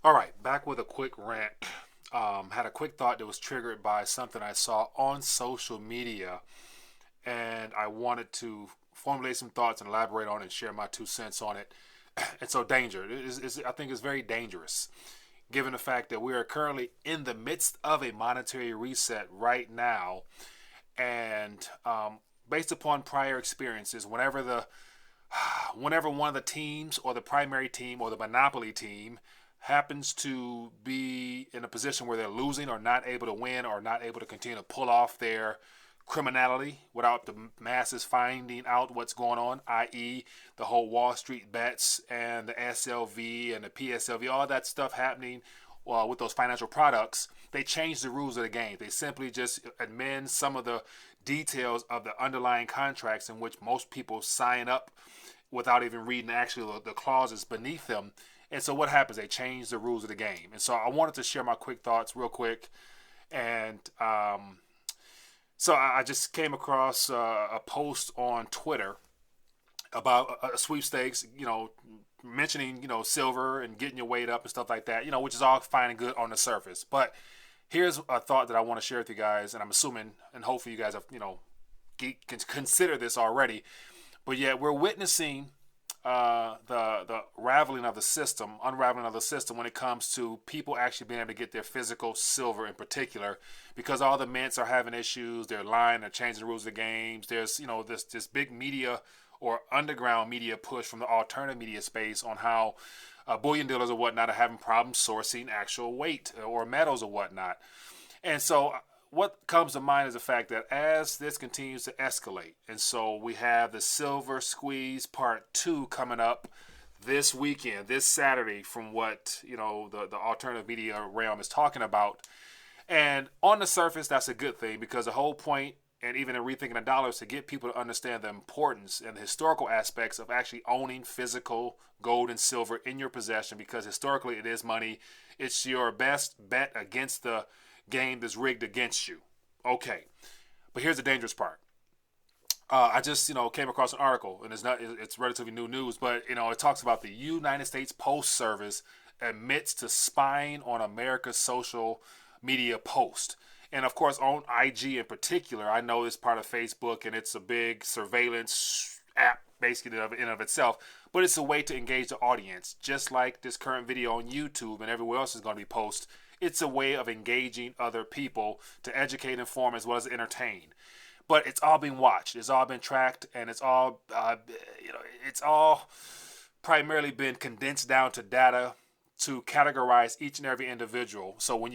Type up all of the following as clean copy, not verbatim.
All right, back with a quick rant. Had a quick thought that was triggered by something I saw on social media, and I wanted to formulate some thoughts and elaborate on it and share my 2 cents on it. And so, danger. I think it's very dangerous, given the fact that we are currently in the midst of a monetary reset right now, and based upon prior experiences, whenever one of the teams or the primary team or the monopoly team happens to be in a position where they're losing or not able to win or not able to continue to pull off their criminality without the masses finding out what's going on, i.e., the whole Wall Street bets and the SLV and the PSLV, all that stuff happening with those financial products, they change the rules of the game. They simply just amend some of the details of the underlying contracts in which most people sign up without even reading actually the clauses beneath them. And so what happens? They change the rules of the game. And so I wanted to share my quick thoughts real quick. And so I just came across a post on Twitter about a sweepstakes, mentioning, silver and getting your weight up and stuff like that, which is all fine and good on the surface. But here's a thought that I want to share with you guys. And I'm assuming, and hopefully you guys have, can consider this already. But yet we're witnessing the unraveling of the system when it comes to people actually being able to get their physical silver in particular, because all the mints are having issues. They're lying. They're changing the rules of the games. There's this big media or underground media push from the alternative media space on how bullion dealers or whatnot are having problems sourcing actual weight or metals or whatnot. And so what comes to mind is the fact that as this continues to escalate, and so we have the Silver Squeeze Part 2 coming up this weekend, this Saturday, from what the alternative media realm is talking about. And on the surface, that's a good thing, because the whole point, and even in rethinking the dollar, is to get people to understand the importance and the historical aspects of actually owning physical gold and silver in your possession, because historically it is money. It's your best bet against the game that's rigged against you. Okay, but here's the dangerous part. I just came across an article, and it's relatively new news, but it talks about the United States Post Service admits to spying on America's social media post. And of course, on IG in particular, I know it's part of Facebook, and it's a big surveillance app basically in and of itself, but it's a way to engage the audience, just like this current video on YouTube and everywhere else is going to be posted. It's a way of engaging other people to educate, inform, as well as entertain. But it's all being watched. It's all been tracked, and it's all, it's all primarily been condensed down to data to categorize each and every individual. So when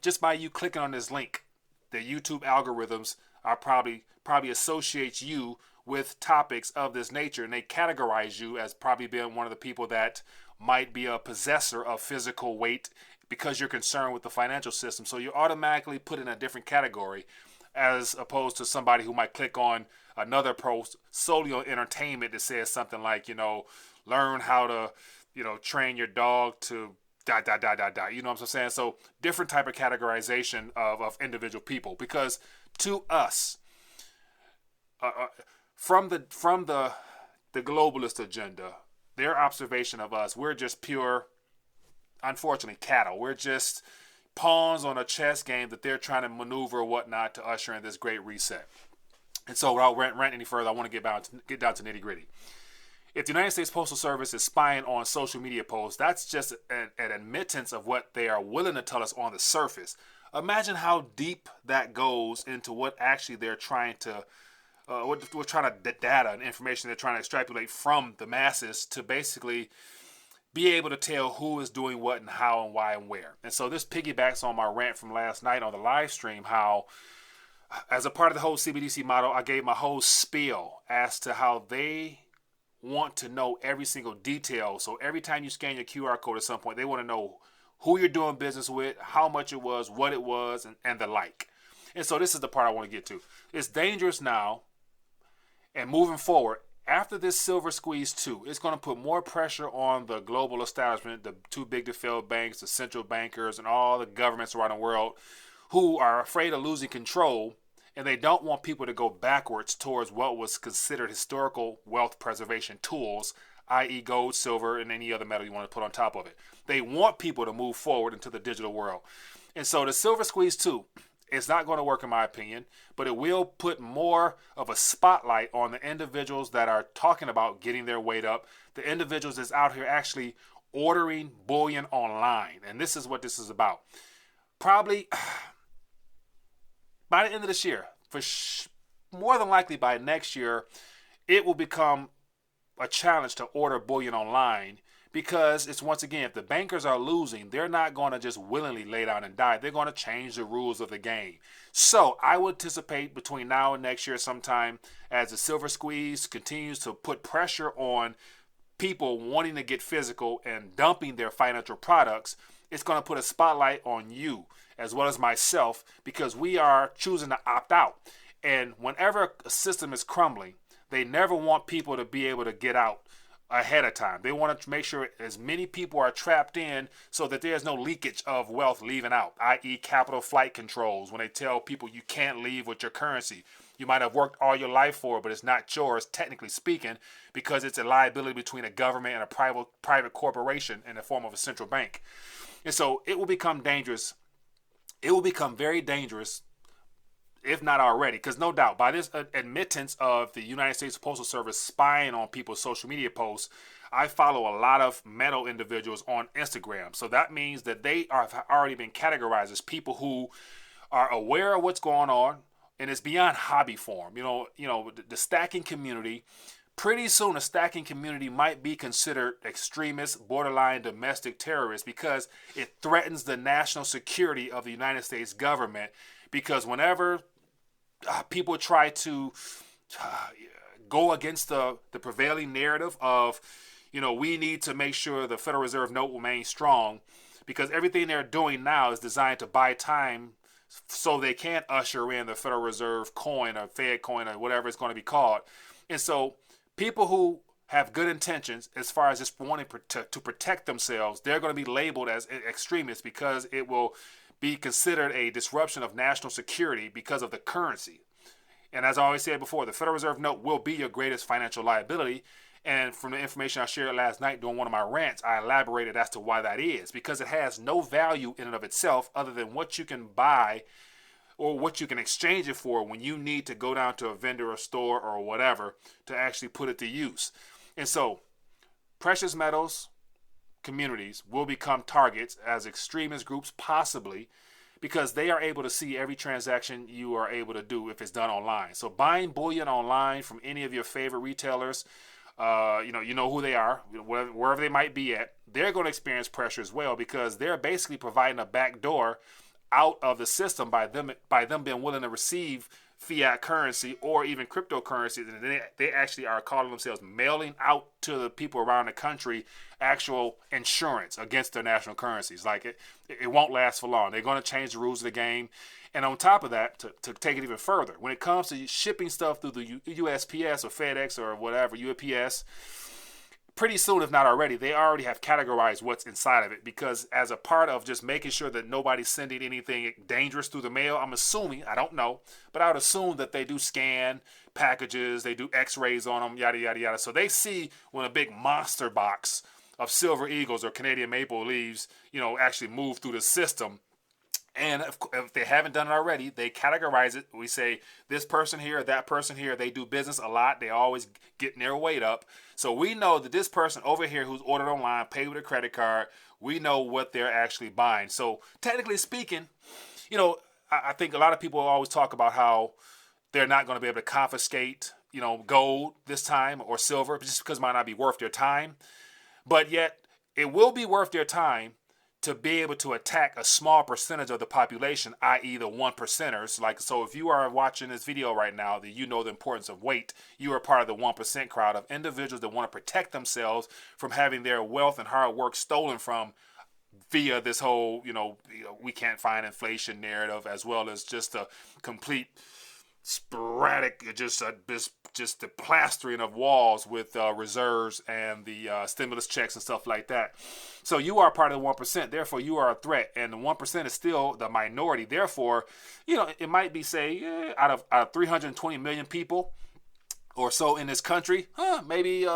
just by you clicking on this link, the YouTube algorithms are probably associates you with topics of this nature, and they categorize you as probably being one of the people that might be a possessor of physical weight, because you're concerned with the financial system. So you're automatically put in a different category, as opposed to somebody who might click on another post solely on entertainment that says something like, learn how to, train your dog to dot, dot, dot, dot, dot. You know what I'm saying? So different type of categorization of individual people, because to us, from the globalist agenda, their observation of us, we're just pure, unfortunately, cattle. We're just pawns on a chess game that they're trying to maneuver or whatnot to usher in this great reset. And so without ranting any further, I want to get down to nitty gritty. If the United States Postal Service is spying on social media posts, that's just an admittance of what they are willing to tell us on the surface. Imagine how deep that goes into what actually they're trying to, data and information they're trying to extrapolate from the masses to basically be able to tell who is doing what and how and why and where. And so this piggybacks on my rant from last night on the live stream, how as a part of the whole CBDC model, I gave my whole spiel as to how they want to know every single detail. So every time you scan your QR code at some point, they want to know who you're doing business with, how much it was, what it was, and the like. And so this is the part I want to get to. It's dangerous now, and moving forward, after this Silver Squeeze 2, it's going to put more pressure on the global establishment, the too big to fail banks, the central bankers, and all the governments around the world who are afraid of losing control, and they don't want people to go backwards towards what was considered historical wealth preservation tools, i.e. gold, silver, and any other metal you want to put on top of it. They want people to move forward into the digital world. And so the silver squeeze too, it's not going to work in my opinion, but it will put more of a spotlight on the individuals that are talking about getting their weight up, the individuals that's out here actually ordering bullion online. And this is what this is about. Probably by the end of this year, more than likely by next year, it will become a challenge to order bullion online, because it's, once again, if the bankers are losing, they're not going to just willingly lay down and die. They're going to change the rules of the game. So I would anticipate between now and next year sometime, as the silver squeeze continues to put pressure on people wanting to get physical and dumping their financial products, it's going to put a spotlight on you as well as myself, because we are choosing to opt out. And whenever a system is crumbling, they never want people to be able to get out ahead of time. They want to make sure as many people are trapped in so that there's no leakage of wealth leaving out, i.e. capital flight controls, when they tell people you can't leave with your currency. You might have worked all your life for it, but it's not yours, technically speaking, because it's a liability between a government and a private corporation in the form of a central bank. And so it will become dangerous. It will become very dangerous, if not already, because no doubt by this admittance of the United States Postal Service spying on people's social media posts, I follow a lot of metal individuals on Instagram. So that means that they have already been categorized as people who are aware of what's going on, and it's beyond hobby form. The stacking community, pretty soon a stacking community might be considered extremist, borderline domestic terrorists, because it threatens the national security of the United States government. Because whenever people try to go against the prevailing narrative of, we need to make sure the Federal Reserve note remains strong, because everything they're doing now is designed to buy time so they can't usher in the Federal Reserve coin or Fed coin or whatever it's going to be called. And so people who have good intentions as far as just wanting to protect themselves, they're going to be labeled as extremists, because it will be considered a disruption of national security because of the currency. And as I always said before, the Federal Reserve note will be your greatest financial liability. And from the information I shared last night during one of my rants, I elaborated as to why that is. Because it has no value in and of itself other than what you can buy or what you can exchange it for when you need to go down to a vendor or store or whatever to actually put it to use. And so precious metals communities will become targets as extremist groups, possibly, because they are able to see every transaction you are able to do if it's done online. So buying bullion online from any of your favorite retailers, you know who they are, wherever they might be at, they're going to experience pressure as well, because they're basically providing a back door out of the system by them being willing to receive fiat currency or even cryptocurrency. And they actually are calling themselves mailing out to the people around the country actual insurance against their national currencies. Like it won't last for long. They're going to change the rules of the game. And on top of that, to take it even further, when it comes to shipping stuff through the USPS or FedEx or whatever, UPS, pretty soon, if not already, they already have categorized what's inside of it, because as a part of just making sure that nobody's sending anything dangerous through the mail, I'm assuming, I don't know, but I would assume that they do scan packages, they do x-rays on them, yada, yada, yada. So they see when a big monster box of Silver Eagles or Canadian Maple Leaves, actually move through the system. And if they haven't done it already, they categorize it. We say this person here, that person here, they do business a lot. They always getting their weight up. So we know that this person over here who's ordered online, paid with a credit card, we know what they're actually buying. So technically speaking, I think a lot of people always talk about how they're not going to be able to confiscate, gold this time or silver, just because it might not be worth their time. But yet it will be worth their time to be able to attack a small percentage of the population, i.e. the 1%ers. So if you are watching this video right now, that you know the importance of weight, you are part of the 1% crowd of individuals that want to protect themselves from having their wealth and hard work stolen from via this whole, we can't find inflation narrative, as well as just a complete sporadic, just the plastering of walls with reserves and the stimulus checks and stuff like that. So you are part of the 1%. Therefore, you are a threat, and the 1% is still the minority. Therefore, it might be, say, out of 320 million people or so in this country, maybe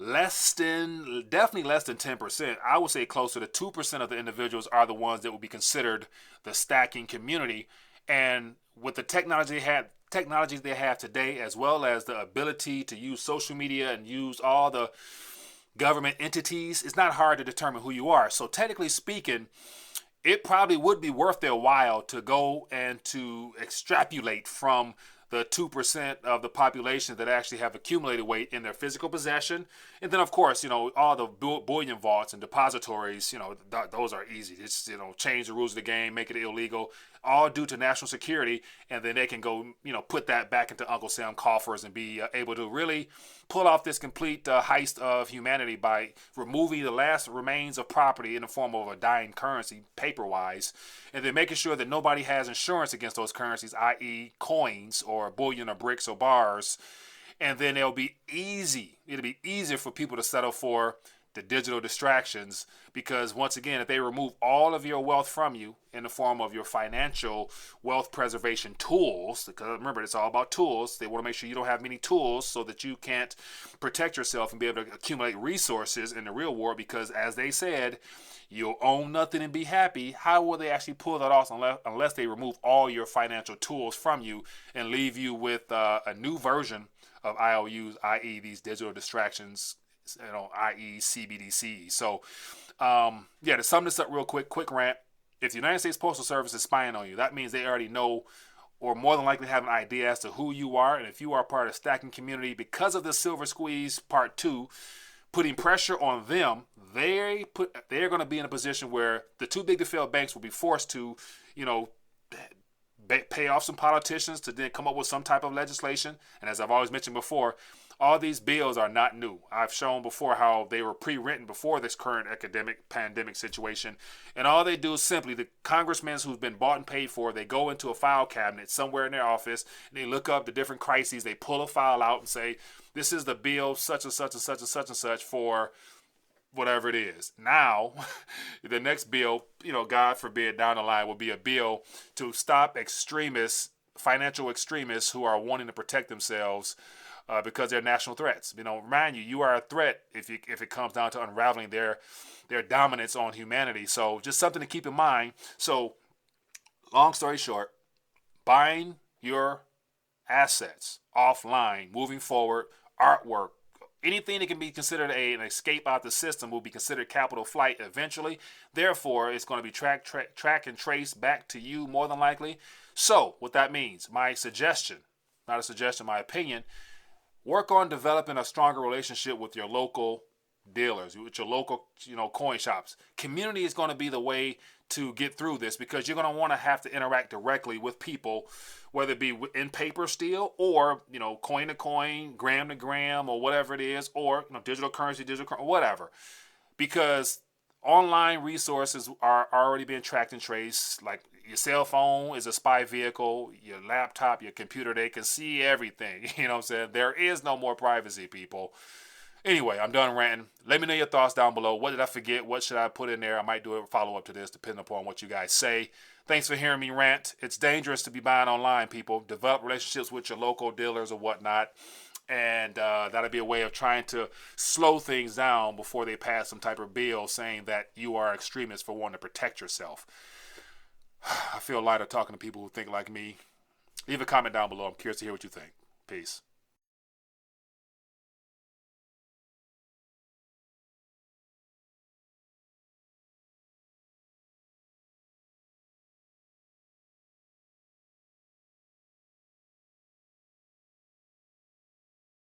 definitely less than 10%. I would say closer to 2% of the individuals are the ones that would be considered the stacking community. And with the technologies they have today, as well as the ability to use social media and use all the government entities, it's not hard to determine who you are. So technically speaking, it probably would be worth their while to go and to extrapolate from the 2% of the population that actually have accumulated weight in their physical possession. And then, of course, all the bullion vaults and depositories, those are easy. It's, change the rules of the game, make it illegal, all due to national security. And then they can go, put that back into Uncle Sam coffers and be able to really pull off this complete heist of humanity by removing the last remains of property in the form of a dying currency, paper-wise, and then making sure that nobody has insurance against those currencies, i.e. coins or bullion or bricks or bars. And then it'll be easier for people to settle for the digital distractions, because once again, if they remove all of your wealth from you in the form of your financial wealth preservation tools, because remember, it's all about tools. They want to make sure you don't have many tools so that you can't protect yourself and be able to accumulate resources in the real world, because as they said, you'll own nothing and be happy. How will they actually pull that off unless they remove all your financial tools from you and leave you with a new version of IOUs, i.e. these digital distractions, i.e. CBDCs. So, to sum this up real quick rant. If the United States Postal Service is spying on you, that means they already know, or more than likely have an idea as to who you are. And if you are part of the stacking community, because of the silver squeeze part 2, putting pressure on them, they're going to be in a position where the too big to fail banks will be forced to, pay off some politicians to then come up with some type of legislation. And as I've always mentioned before, all these bills are not new. I've shown before how they were pre-written before this current pandemic situation. And all they do is simply, the congressmen who've been bought and paid for, they go into a file cabinet somewhere in their office, and they look up the different crises. They pull a file out and say, this is the bill such and such and such and such and such for whatever it is. Now, the next bill, God forbid, down the line will be a bill to stop financial extremists who are wanting to protect themselves because they're national threats. Remind you, you are a threat if it comes down to unraveling their dominance on humanity. So just something to keep in mind. So, long story short, buying your assets offline, moving forward, artwork, anything that can be considered an escape out the system will be considered capital flight eventually. Therefore, it's going to be track and trace back to you more than likely. So, what that means, my suggestion, not a suggestion, my opinion, work on developing a stronger relationship with your local dealers, with your local, coin shops. Community is going to be the way to get through this, because you're going to want to have to interact directly with people, whether it be in paper still or, coin to coin, gram to gram, or whatever it is, or, digital currency, whatever. Because online resources are already being tracked and traced. Like your cell phone is a spy vehicle, your laptop, your computer, they can see everything. You know what I'm saying? There is no more privacy, people. Anyway, I'm done ranting. Let me know your thoughts down below. What did I forget? What should I put in there? I might do a follow-up to this depending upon what you guys say. Thanks for hearing me rant. It's dangerous to be buying online, people. Develop relationships with your local dealers or whatnot. And that'll be a way of trying to slow things down before they pass some type of bill saying that you are extremists for wanting to protect yourself. I feel lighter talking to people who think like me. Leave a comment down below. I'm curious to hear what you think. Peace.